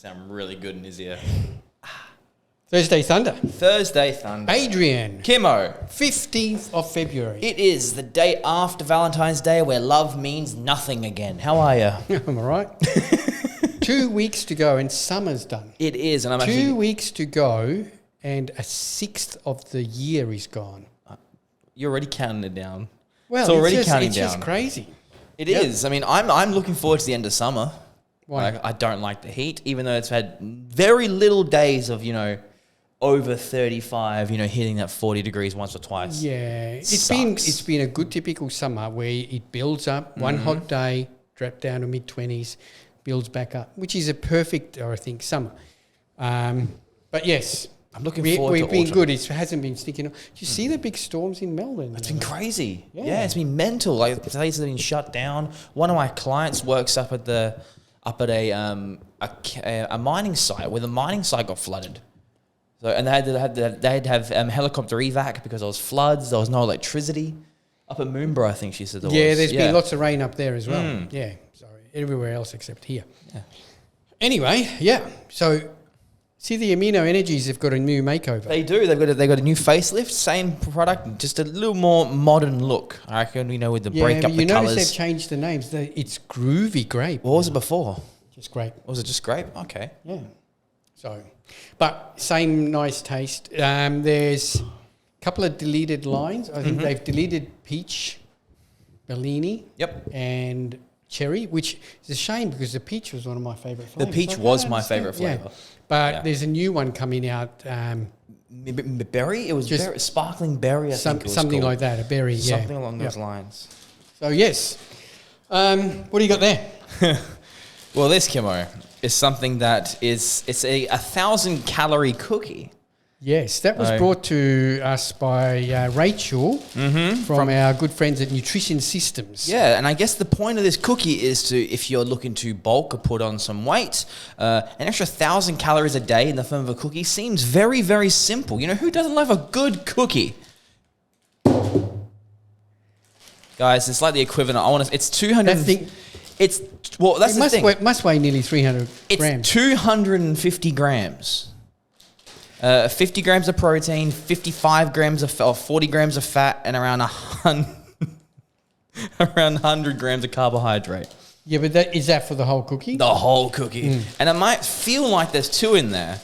sound really good in his ear. Thursday Thunder. Thursday Thunder. Adrian. Kimmo. 15th of February. It is the day after Valentine's Day where love means nothing again. How are you? I'm all right. 2 weeks to go and summer's done. It is. And I'm 2 weeks to go and a sixth of the year is gone. You're already counting it down. Well, it's already counting it's down. It's just crazy. It is. I mean, I'm looking forward to the end of summer. Why? Like, I don't like the heat, even though it's had very little days of, over 35, hitting that 40 degrees once or twice. Yeah. It's been a good typical summer where it builds up one hot day, drop down to mid-20s, builds back up, which is a perfect, I think, summer. But yes, I'm looking forward to We've been autumn. good. It hasn't been sticking. Do you see the big storms in Melbourne? It's been crazy. Yeah. Yeah, it's been mental. Like, places have been shut down. One of my clients works up at a mining site where the mining site got flooded. So, and they had to have helicopter evac because there was floods. There was no electricity. Up at Moonborough, I think she said there was. Yeah, there's been lots of rain up there as well. Yeah, sorry, everywhere else except here. Yeah. Anyway, yeah. So, see, the Amino Energies have got a new makeover. They do. They've got a new facelift, same product, just a little more modern look. I reckon, with the break up the you notice colours. they've changed the names. It's Groovy Grape. What was it before? Just grape. Was it just grape? Okay. Yeah. So, but same nice taste. There's a couple of deleted lines. I think they've deleted peach, Bellini, and cherry, which is a shame because the peach was one of my favourite flavours. The peach was my favourite flavour. Yeah. But there's a new one coming out. Berry? It was Just sparkling berry, I think it was something called. like that, a berry, Something along those lines. So, yes. What do you got there? Well, this, Kimmo, is something that it's a 1,000-calorie cookie. Yes, that was brought to us by Rachel from our good friends at Nutrition Systems. Yeah, and I guess the point of this cookie is to, if you're looking to bulk or put on some weight, an extra 1,000 calories a day in the form of a cookie seems very, very simple. Who doesn't love a good cookie? Guys, it's like the equivalent. It's 200. That's the thing. It must weigh nearly 300 grams. It's 250 grams. 50 grams of protein, 55 grams of 40 grams of fat, and around 100 grams of carbohydrate. Yeah, but is that for the whole cookie? The whole cookie. And it might feel like there's two in there,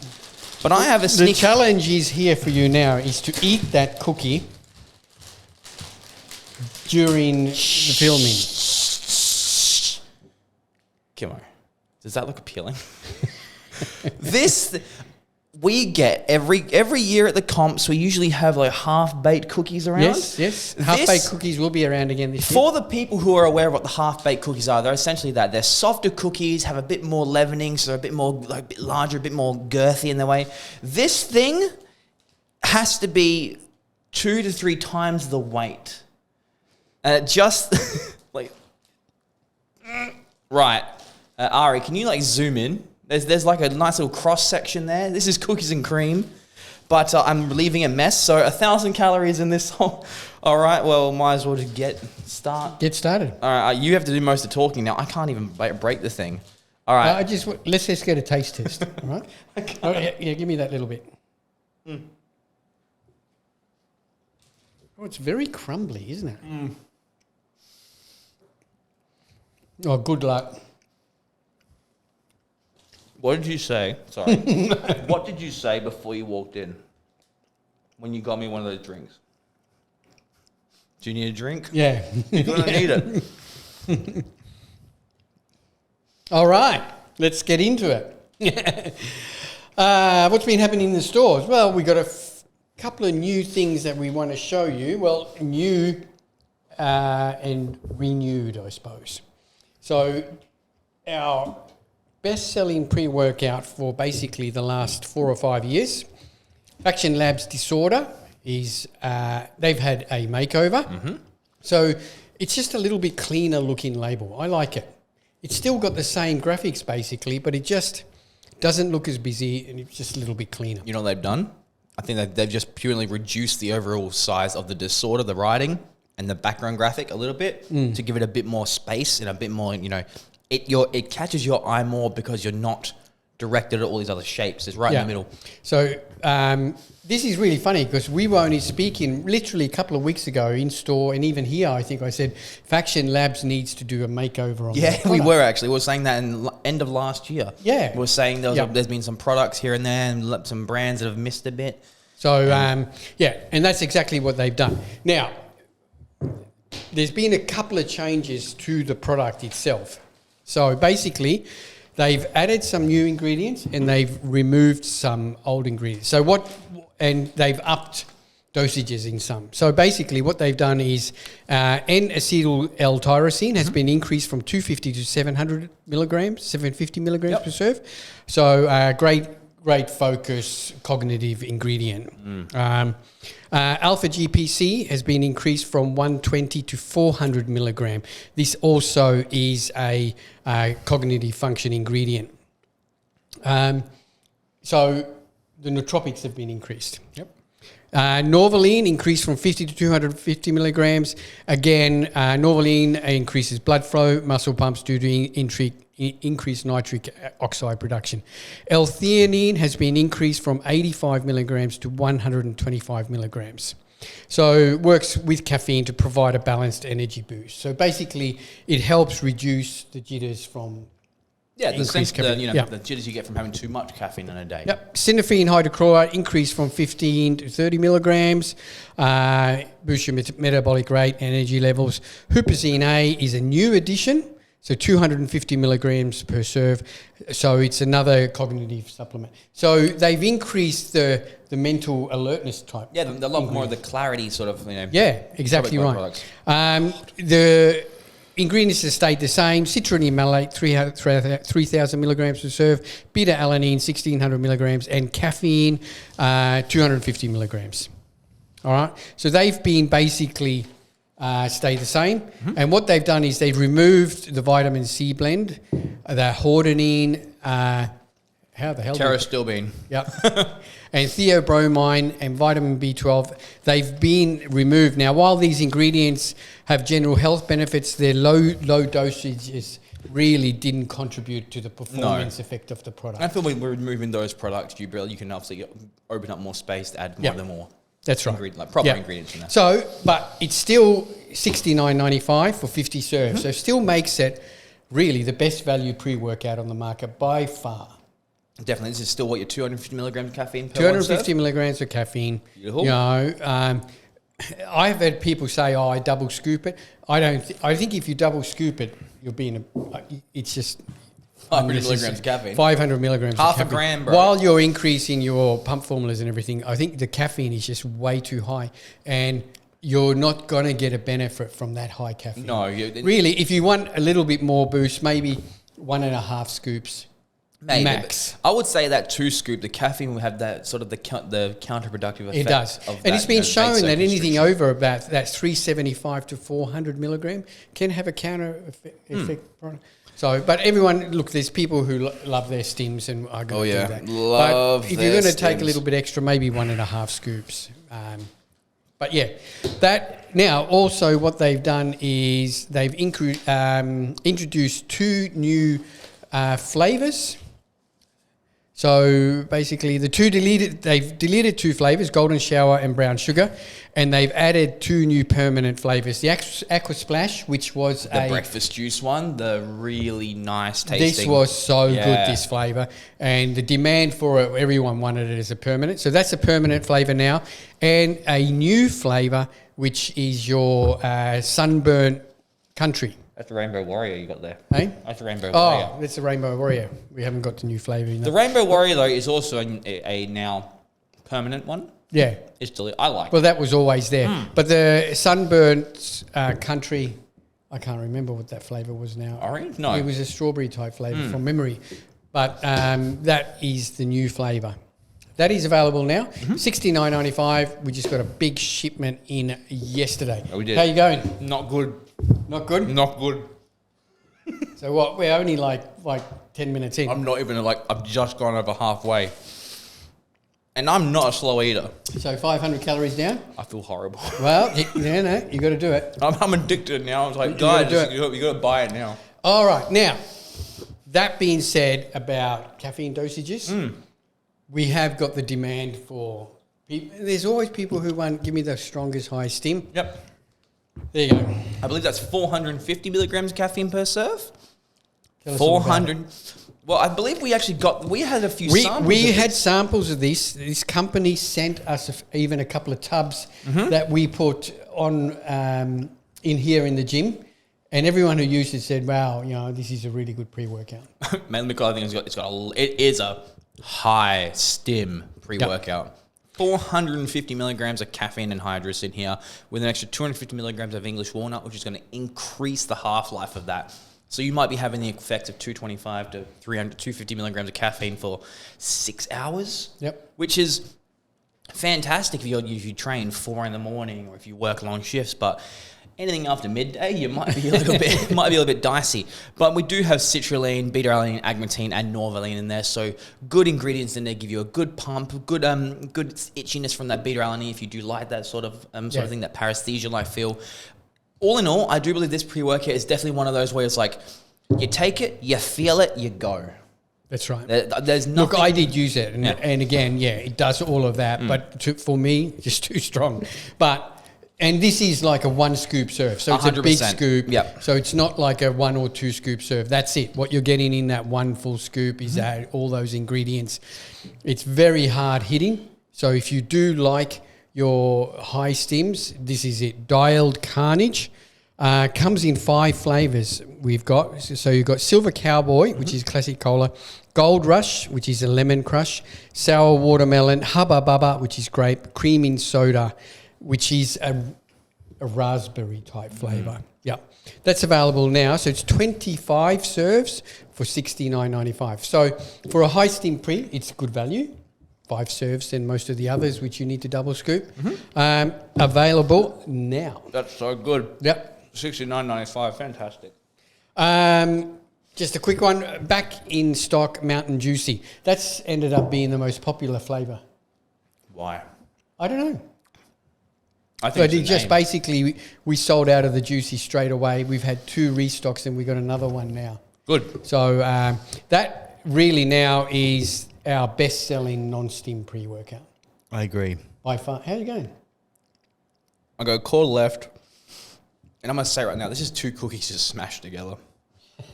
but I have a sneaky... The challenge is here for you now is to eat that cookie during the filming. Kimmo, does that look appealing? We get every year at the comps, we usually have like half-baked cookies around. Yes. Half-baked cookies will be around again this year. For the people who are aware of what the half-baked cookies are, they're essentially that. They're softer cookies, have a bit more leavening, so they're a bit more, a bit larger, a bit more girthy in their way. This thing has to be 2 to 3 times the weight. Just like... Right. Ari, can you zoom in? There's like a nice little cross section there. This is cookies and cream, but I'm leaving a mess. So 1,000 calories in this whole. All right, well, might as well just get started. All right, you have to do most of the talking now. I can't even break the thing. All right, let's just get a taste test. All right. Yeah, give me that little bit. Oh, it's very crumbly, isn't it? Oh, good luck. What did you say? Sorry. What did you say before you walked in? When you got me one of those drinks? Do you need a drink? Yeah. You're going to need it. All right. Let's get into it. What's been happening in the stores? Well, we got a couple of new things that we want to show you. Well, new and renewed, I suppose. So our best-selling pre-workout for basically the last 4 or 5 years, Faction Labs Disorder, is they've had a makeover. So it's just a little bit cleaner looking label. I like it. It's still got the same graphics basically, but it just doesn't look as busy and it's just a little bit cleaner. You know what they've done? I think that they've just purely reduced the overall size of the disorder, the writing, and the background graphic a little bit to give it a bit more space and a bit more, it catches your eye more because you're not directed at all these other shapes. It's right in the middle. So this is really funny because we were only speaking literally a couple of weeks ago in store, and even here I think I said Faction Labs needs to do a makeover on Yeah, we were actually. We were saying that in end of last year. Yeah. We were saying there's been some products here and there and some brands that have missed a bit. So, and that's exactly what they've done. Now, there's been a couple of changes to the product itself. So basically, they've added some new ingredients and they've removed some old ingredients. And they've upped dosages in some. So basically what they've done is N-acetyl L-tyrosine has been increased from 250 to 700 milligrams, 750 milligrams per serve. So great focus cognitive ingredient. Alpha GPC has been increased from 120 to 400 milligram. This also is a cognitive function ingredient. So the nootropics have been increased. Norvaline increased from 50 to 250 milligrams. Again, Norvaline increases blood flow, muscle pumps due to increased nitric oxide production. L-theanine has been increased from 85 milligrams to 125 milligrams. So it works with caffeine to provide a balanced energy boost. So basically, it helps reduce the jitters from the jitters you get from having too much caffeine in a day. Synaphine hydrochloride increased from 15 to 30 milligrams. Boost your metabolic rate, energy levels. Huperzine A is a new addition. So 250 milligrams per serve. So it's another cognitive supplement. So they've increased the mental alertness type. Yeah, a lot more of the clarity sort of, Yeah, exactly right. The ingredients have stayed the same. Citrulline malate, 3,000 milligrams per serve. Beta-alanine, 1,600 milligrams. And caffeine, 250 milligrams. All right? So they've been basically... stay the same. And what they've done is they've removed the vitamin C blend, the hordenine, how the hell? Pterostilbene. And theobromine and vitamin B12. They've been removed. Now, while these ingredients have general health benefits, their low dosages really didn't contribute to the performance effect of the product. I feel when we're removing those products, you can obviously open up more space to add more. That's right. Proper ingredients in that. So, but it's still $69.95 for 50 serves. So still makes it really the best value pre-workout on the market by far. Definitely. This is still what, your 250 milligrams of caffeine per 250 milligrams of caffeine. Beautiful. You know, I've had people say, I double scoop it. I think if you double scoop it, you'll be in it's just... 500 milligrams of caffeine. 500 milligrams of caffeine. Half a gram, bro. While you're increasing your pump formulas and everything, I think the caffeine is just way too high. And you're not going to get a benefit from that high caffeine. No. Really, if you want a little bit more boost, maybe 1.5 scoops max. I would say that 2 scoop, the caffeine will have that sort of the counterproductive effect. It does. And it's been shown that anything over about that 375 to 400 milligram can have a counter effect. So, but everyone, look, there's people who love their stims and are going to do that. But if you're going to take a little bit extra, maybe 1.5 scoops. But yeah, that now also what they've done is they've introduced 2 new flavors. So basically, they've deleted 2 flavors, golden shower and brown sugar, and they've added 2 new permanent flavors. The Aqua Splash, which was the breakfast juice one, the really nice tasting. This was so good, this flavor, and the demand for it, everyone wanted it as a permanent. So that's a permanent flavor now, and a new flavor, which is your sunburnt country. That's the Rainbow Warrior you got there. Hey? That's the Rainbow Warrior. Oh, that's the Rainbow Warrior. We haven't got the new flavour in that. The Rainbow Warrior, though, is also a now permanent one. Yeah. It's delicious. I like it. Well, that was always there. But the Sunburnt Country, I can't remember what that flavour was now. Orange? No. It was a strawberry type flavour from memory. But that is the new flavour. That is available now. $69.95. We just got a big shipment in yesterday. Oh, we did. How you going? Not good. Not good? Not good. So what? We're only like 10 minutes in. I'm not even I've just gone over halfway. And I'm not a slow eater. So 500 calories down? I feel horrible. Well, you got to do it. I'm addicted now. I was like, guys, you got to buy it now. All right. Now, That being said, about caffeine dosages, we have got the demand for people. There's always people who want, give me the strongest high stim. Yep. There you go. I believe that's 450 milligrams of caffeine per serve. Tell us all about 400. Well, I believe we had a few samples. We had samples of this. This company sent us even a couple of tubs that we put on in here in the gym. And everyone who used it said, wow, this is a really good pre-workout. Mainly because I think it is a high stim pre-workout. Yep. 450 milligrams of caffeine and hydrous in here with an extra 250 milligrams of English walnut, which is going to increase the half-life of that. So you might be having the effect of 225 to 300, 250 milligrams of caffeine for 6 hours. Yep. Which is fantastic if you train 4 in the morning or if you work long shifts, but anything after midday, you might be a little bit dicey. But we do have citrulline, beta-alanine, agmatine, and norvaline in there. So good ingredients in there give you a good pump, good itchiness from that beta-alanine if you do like that sort of thing, that paresthesia-like feel. All in all, I do believe this pre-workout is definitely one of those where it's like you take it, you feel it, you go. That's right. There's nothing. Look, I did use it, and again, it does all of that. But for me, just too strong. And this is like a 1 scoop serve. So it's 100%. A big scoop. Yep. So it's not like a 1 or 2 scoop serve. That's it. What you're getting in that 1 full scoop is that all those ingredients. It's very hard hitting. So if you do like your high stims, this is it. Dialed Carnage. Comes in 5 flavors we've got. So you've got Silver Cowboy, which is classic cola. Gold Rush, which is a lemon crush. Sour Watermelon. Hubba Bubba, which is grape. Creaming Soda, which is a raspberry type flavour. Yep. That's available now. So it's 25 serves for $69.95. So for a high stim pre, it's good value. 5 serves than most of the others, which you need to double scoop. Available now. That's so good. Yep. $69.95. Fantastic. Just a quick one. Back in stock, Mountain Juicy. That's ended up being the most popular flavour. Why? I don't know. I think so just basically, we sold out of the Juicy straight away. We've had 2 restocks and we got another one now. Good. So that really now is our best-selling non-stim pre-workout. I agree. By far. How are you going? I go core left, and I'm going to say right now, this is 2 cookies just smashed together.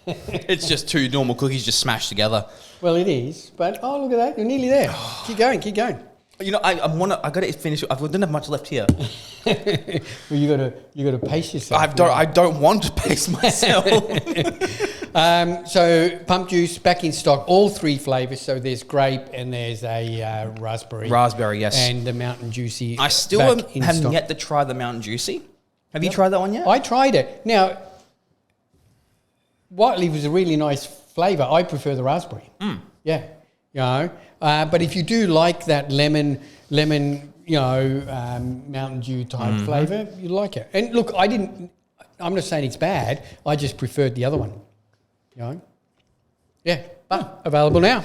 It's just 2 normal cookies just smashed together. Well, it is, but look at that. You're nearly there. Keep going. I got to finish. I don't have much left here. Well, you got to pace yourself. I don't want to pace myself. So pump juice back in stock, all 3 flavors. So there's grape and there's a raspberry. Raspberry, yes. And the Mountain Juicy. I still haven't yet to try the Mountain Juicy. Have you tried that one yet? I tried it. Now, white leaf is a really nice flavor. I prefer the raspberry. Yeah. But if you do like that lemon, Mountain Dew type flavour, you like it. And look, I'm not saying it's bad. I just preferred the other one. Yeah, but available now.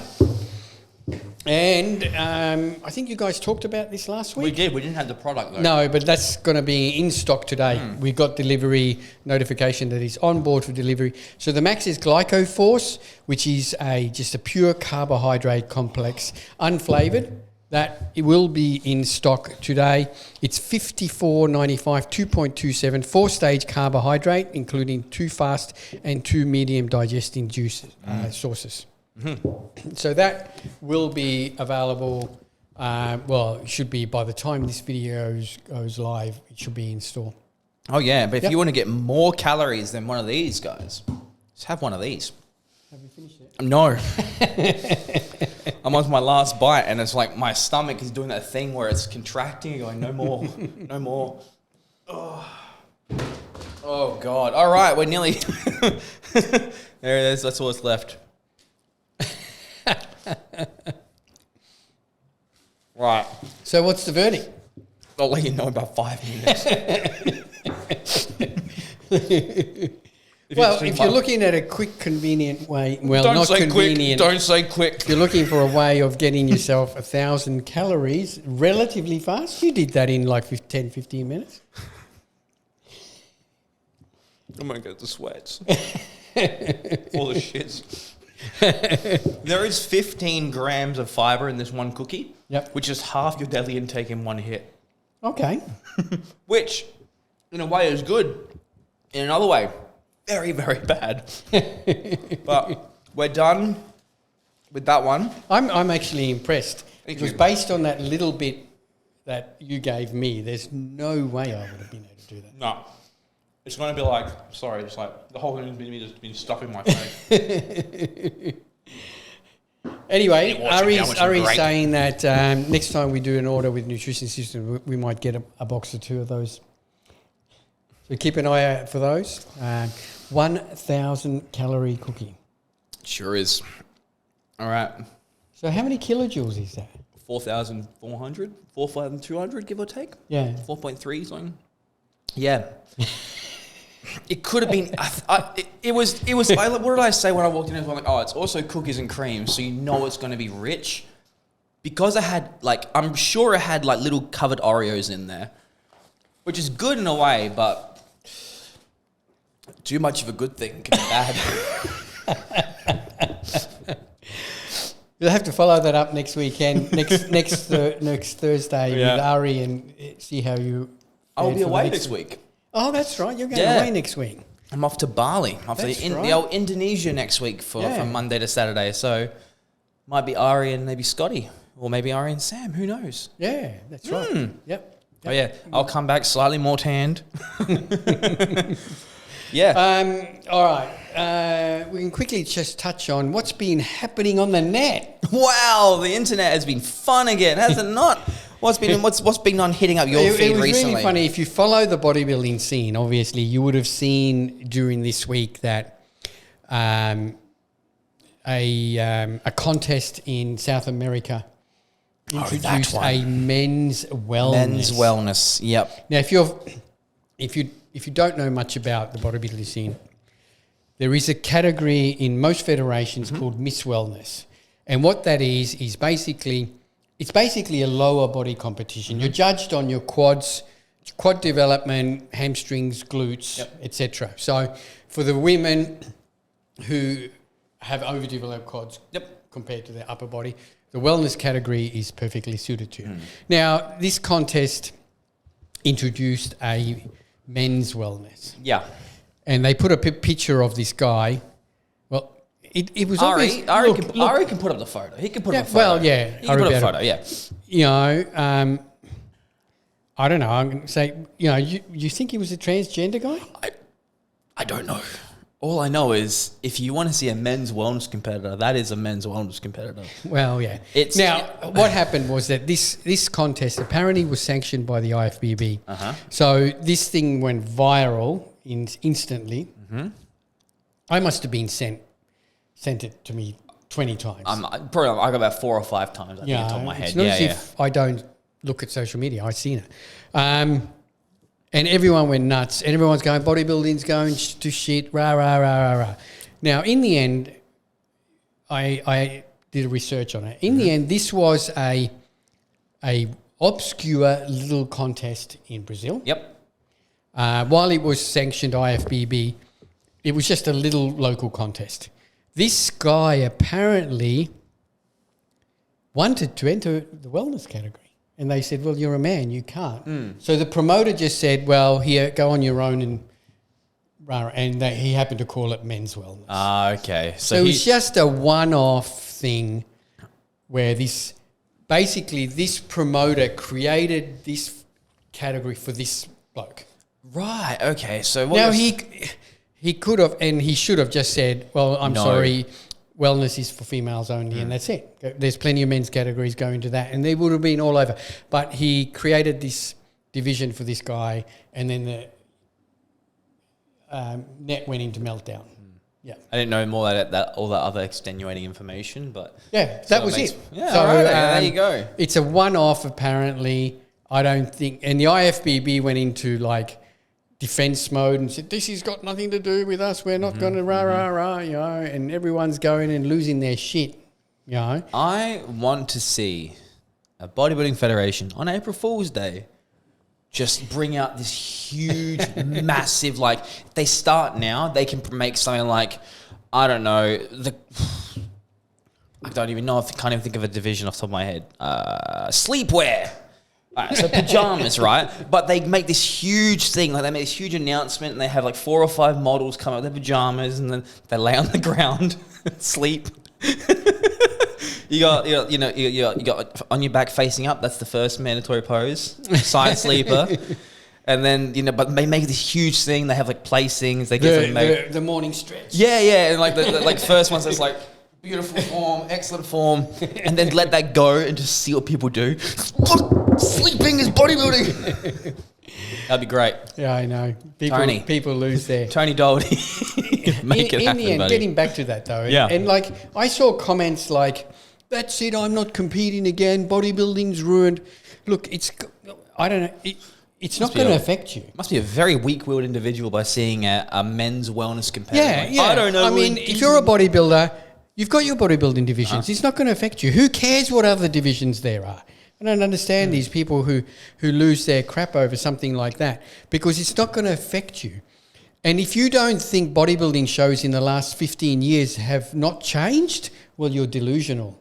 And I think you guys talked about this last week. We did. We didn't have the product though. No, but that's going to be in stock today. We got delivery notification that it's on board for delivery. So the Max is GLYCO Force, which is just a pure carbohydrate complex, unflavoured. That it will be in stock today. It's $54.95, 2.27, 4-stage carbohydrate, including 2 fast and 2 medium digesting juices sources. So that will be available. It should be by the time this video goes live. It should be in store. Oh yeah, but if you want to get more calories than one of these guys, just have one of these. Have you finished it? No. I'm on my last bite, and it's like my stomach is doing that thing where it's contracting, going, no more, no more. Oh God! All right, we're nearly there. It is. That's all that's left. Right. So what's the verdict? I'll let you know in about 5 minutes. If you're looking at a quick, convenient way, Don't say quick. If you're looking for a way of getting yourself 1,000 calories relatively fast, you did that in like 10, 15 minutes. I'm going to get the sweats. All the shits. There is 15 grams of fiber in this one cookie, Yep. which is half your daily intake in one hit. Okay. Which, in a way, is good. In another way, very, very bad. But we're done with that one. I'm actually impressed. Thank Because you. based on that little bit that you gave me, there's no way I would have been able to do that. No. It's going to be like, sorry, it's like the whole thing's been stuck in my face. Anyway, How much Ari's great. saying that next time we do an order with Nutrition System, we might get a box or two of those. So keep an eye out for those. 1,000 calorie cookie. Sure is. All right. So how many kilojoules is that? 4,400, 4,200, give or take. Yeah. 4.3 something. Yeah. It could have been. It was. What did I say when I walked in? I was like, oh, it's also cookies and cream, so you know it's going to be rich. Because I had I'm sure it had little covered Oreos in there, which is good in a way, but too much of a good thing can be bad. You'll have to follow that up next weekend, next Thursday with Ari and see how you. I'll be away next week. Oh, that's right. You're going away next week. I'm off to Bali. The old Indonesia next week from Monday to Saturday. So might be Ari and maybe Scotty, or maybe Ari and Sam. Who knows? Yeah, that's right. Yep. Oh yeah, I'll come back slightly more tanned. Yeah. All right. We can quickly just touch on what's been happening on the net. Wow, the internet has been fun again, has it not? What's been on hitting up your feed It was recently? really funny. If you follow the bodybuilding scene, obviously, you would have seen during this week that a contest in South America introduced a men's wellness. Men's wellness. Yep. Now, if you don't know much about the bodybuilding scene, there is a category in most federations called Miss Wellness, and what that is basically a lower body competition. You're judged on your quads, quad development, hamstrings, glutes, etc. So for the women who have overdeveloped quads compared to their upper body, the wellness category is perfectly suited to. Now, this contest introduced a men's wellness. Yeah. And they put a picture of this guy. Well, it was Ari obvious. Ari can put up the photo. He can put up a photo. Well, yeah. He can put up a photo, yeah. You know, I don't know. I'm going to say, you think he was a transgender guy? I don't know. All I know is if you want to see a men's wellness competitor, that is a men's wellness competitor. Well, yeah. What happened was that this contest apparently was sanctioned by the IFBB. So this thing went viral instantly. I must have been sent it to me 20 times. I got about 4 or 5 times. I think, on top of my head. It's not as if I don't look at social media. I've seen it. And everyone went nuts. And everyone's going, bodybuilding's going to shit, rah, rah, rah, rah, rah. Now, in the end, I did research on it. In the end, this was a obscure little contest in Brazil. Yep. While it was sanctioned IFBB, it was just a little local contest. This guy apparently wanted to enter the wellness category. And they said, well, you're a man, you can't. So the promoter just said, well, here, go on your own. And he happened to call it men's wellness. Ah, okay. So it was just a one-off thing where this promoter created this category for this bloke. Right, okay. So Now, he could have, and he should have just said, well, I'm sorry, wellness is for females only, and that's it. There's plenty of men's categories going to that, and they would have been all over. But he created this division for this guy, and then the net went into meltdown. Yeah, I didn't know more that all that other extenuating information, but that was it. Yeah, so, all right, there you go. It's a one-off, apparently. I don't think, and the IFBB went into defense mode and said, this has got nothing to do with us. We're not going to rah, rah, rah, and everyone's going and losing their shit, I want to see a bodybuilding federation on April Fool's Day just bring out this huge, massive, if they start now, they can make something like, I don't know, I don't even know if I can't even think of a division off the top of my head. Sleepwear. All right, so pajamas, right? But they make this huge thing, like they make this huge announcement, and they have like 4 or 5 models come up with their pajamas, and then they lay on the ground, sleep. You got on your back facing up. That's the first mandatory pose, side sleeper. And then, but they make this huge thing. They have like placings. They get the morning stretch. Yeah. And like the first one says like, beautiful form, excellent form. And then let that go and just see what people do. Sleeping is bodybuilding. That'd be great. Yeah, I know. People lose their... Tony Doherty. Make it happen, in the end, buddy. getting back to that though. Yeah. And like, I saw comments like, that's it, I'm not competing again. Bodybuilding's ruined. Look, I don't know. It's not going to affect you. Must be a very weak-willed individual by seeing a men's wellness competitor. Yeah. I don't know. I mean, if you're a bodybuilder, you've got your bodybuilding divisions. It's not going to affect you. Who cares what other divisions there are? I don't understand these people who lose their crap over something like that, because it's not going to affect you. And if you don't think bodybuilding shows in the last 15 years have not changed, well, you're delusional.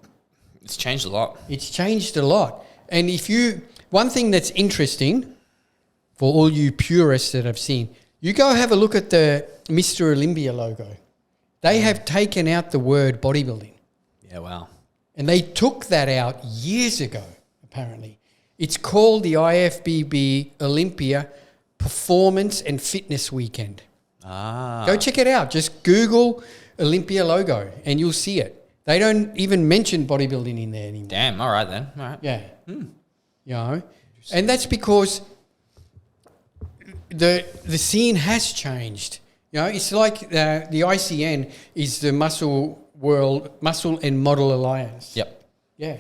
It's changed a lot. It's changed a lot. And one thing that's interesting for all you purists that I've seen, you go have a look at the Mr. Olympia logo. They have taken out the word bodybuilding. Yeah, wow. And they took that out years ago, apparently. It's called the IFBB Olympia Performance and Fitness Weekend. Go check it out. Just Google Olympia logo and you'll see it. They don't even mention bodybuilding in there anymore. Damn, all right then. All right. Yeah. You know, and that's because the scene has changed. You know, it's like the ICN is the Muscle and Model Alliance. Yep. Yeah.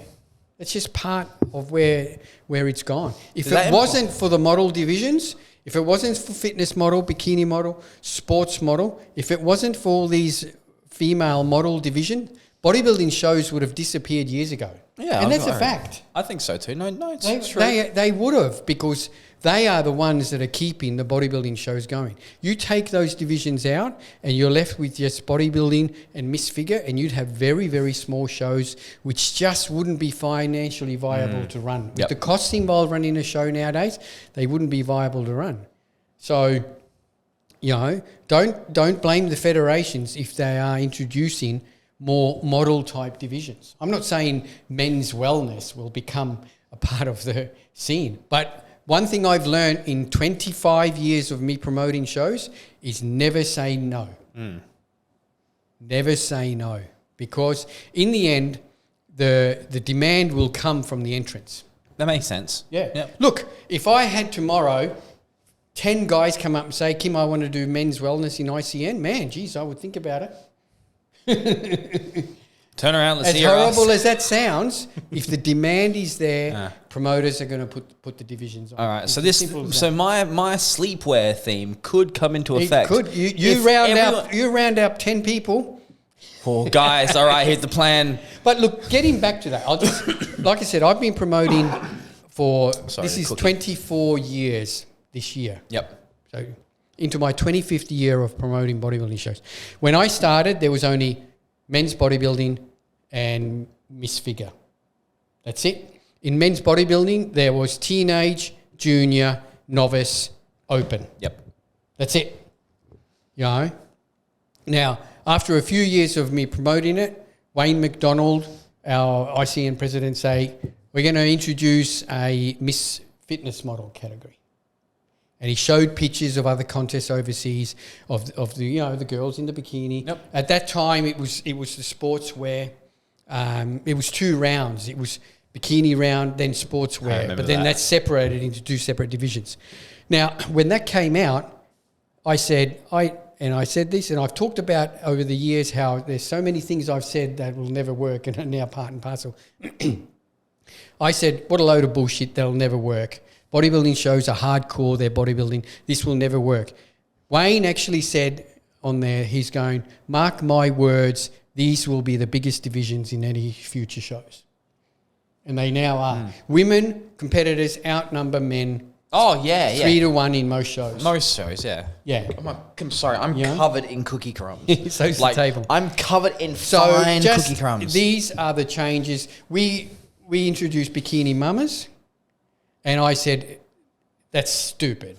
It's just part of where it's gone. If it wasn't for the model divisions, if it wasn't for fitness model, bikini model, sports model, if it wasn't for all these female model division, bodybuilding shows would have disappeared years ago. Yeah, and that's a fact. I think so too. No, it's true. They would have, because they are the ones that are keeping the bodybuilding shows going. You take those divisions out and you're left with just bodybuilding and Miss Figure, and you'd have very, very small shows which just wouldn't be financially viable to run. With the costs involved running a show nowadays, they wouldn't be viable to run. So, you know, don't blame the federations if they are introducing more model type divisions. I'm not saying men's wellness will become a part of the scene, but one thing I've learned in 25 years of me promoting shows is never say no. Never say no, because in the end, the demand will come from the entrance. That makes sense. Yeah. Yep. Look, if I had tomorrow 10 guys come up and say, Kim, I want to do men's wellness in ICN, man, geez, I would think about it. Turn around, let's see your As horrible ass. as that sounds, if the demand is there, promoters are going to put the divisions on. All right, It's so as simple as that. my sleepwear theme could come into effect. It could. You round up 10 people. Oh, guys, all right, here's the plan. But look, getting back to that, I'll just, like I said, I've been promoting for, this is 24 years this year. Yep. So into my 25th year of promoting bodybuilding shows. When I started, there was only men's bodybuilding and Miss Figure. That's it. In men's bodybuilding, there was teenage, junior, novice, open. Yep. That's it. You know? Now, after a few years of me promoting it, Wayne McDonald, our ICN president, say, we're going to introduce a Miss Fitness model category. And he showed pictures of other contests overseas of the the girls in the bikini. Yep. At that time, it was the sportswear. It was 2 rounds. It was bikini round, then sportswear. But then that's separated into 2 separate divisions. Now, when that came out, I said this, and I've talked about over the years how there's so many things I've said that will never work and are now part and parcel. I said, what a load of bullshit, that'll never work. Bodybuilding shows are hardcore, they're bodybuilding. This will never work. Wayne actually said on there, he's going, mark my words, these will be the biggest divisions in any future shows. And they now are. Women competitors outnumber men Oh, yeah, yeah. 3-1 in most shows. Most shows, yeah. Yeah. I'm sorry, I'm Yeah. covered in cookie crumbs. So's the table. I'm covered in So fine just cookie crumbs. these are the changes. We introduced Bikini Mamas, and I said, that's stupid.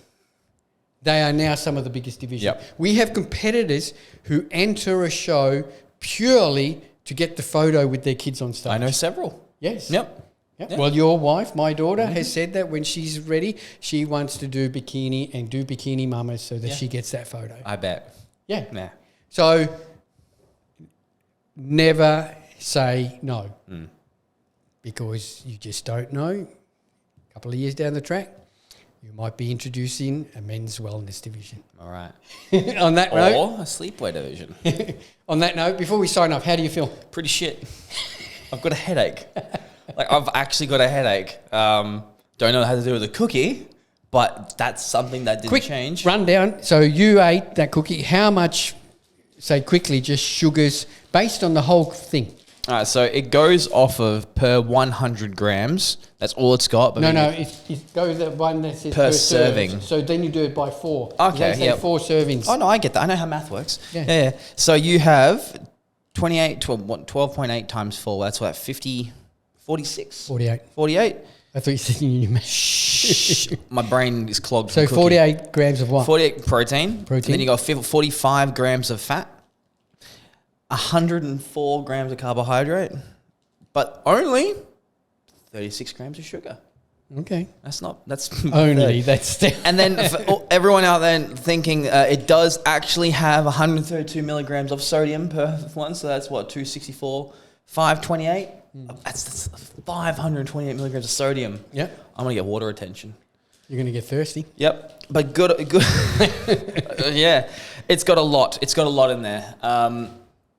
They are now some of the biggest divisions. Yep. We have competitors who enter a show purely to get the photo with their kids on stage. I know several. Yes. Yep. Yep. Yeah. Well, your wife, my daughter, has said that when she's ready, she wants to do bikini and do Bikini Mamas so that she gets that photo. I bet. Yeah. Yeah. So never say no because you just don't know. A couple of years down the track, you might be introducing a men's wellness division. All right. On that note, Or a sleepwear division. on that note, before we sign off, how do you feel? Pretty shit. I've got a headache. I've actually got a headache. Don't know how to do with a cookie, but that's something that didn't Quick change. rundown. So you ate that cookie. How much, say quickly, just sugars based on the whole thing? All right, so it goes off of per 100 grams. That's all it's got. But No, it goes that one that says Per serve. serving. So then you do it by 4. Okay, They say yep. 4 servings. Oh, no, I get that. I know how math works. Yeah. So you have 12.8 times 4. That's what, 46? 48. 48? I thought you said you knew math. Shh. My brain is clogged. So from cooking. 48 grams of what? 48 protein. Protein. Then you got 45 grams of fat. 104 grams of carbohydrate. But only 36 grams of sugar. Okay. That's Only. That's And then for everyone out there thinking it does actually have 132 milligrams of sodium per one. So that's what, 264, 528? That's 528 milligrams of sodium. Yep. I'm going to get water retention. You're going to get thirsty. Yep. But good. Yeah. It's got a lot. It's got a lot in there.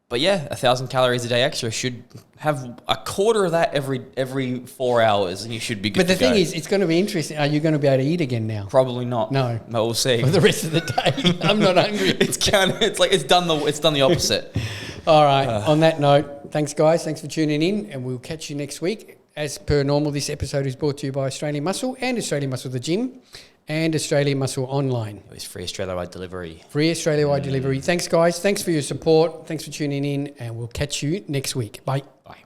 But yeah, 1,000 calories a day extra should have a quarter of that every 4 hours, and you should be good. But the to go. thing is, it's going to be interesting. Are you going to be able to eat again now? Probably not. No. But we'll see. For the rest of the day. I'm not hungry. It's done the opposite. All right. On that note, thanks, guys. Thanks for tuning in, and we'll catch you next week. As per normal, this episode is brought to you by Australian Muscle and Australian Muscle the Gym and Australian Muscle Online. It was free Australia-wide delivery. Free Australia-wide delivery. Thanks, guys. Thanks for your support. Thanks for tuning in, and we'll catch you next week. Bye. Bye.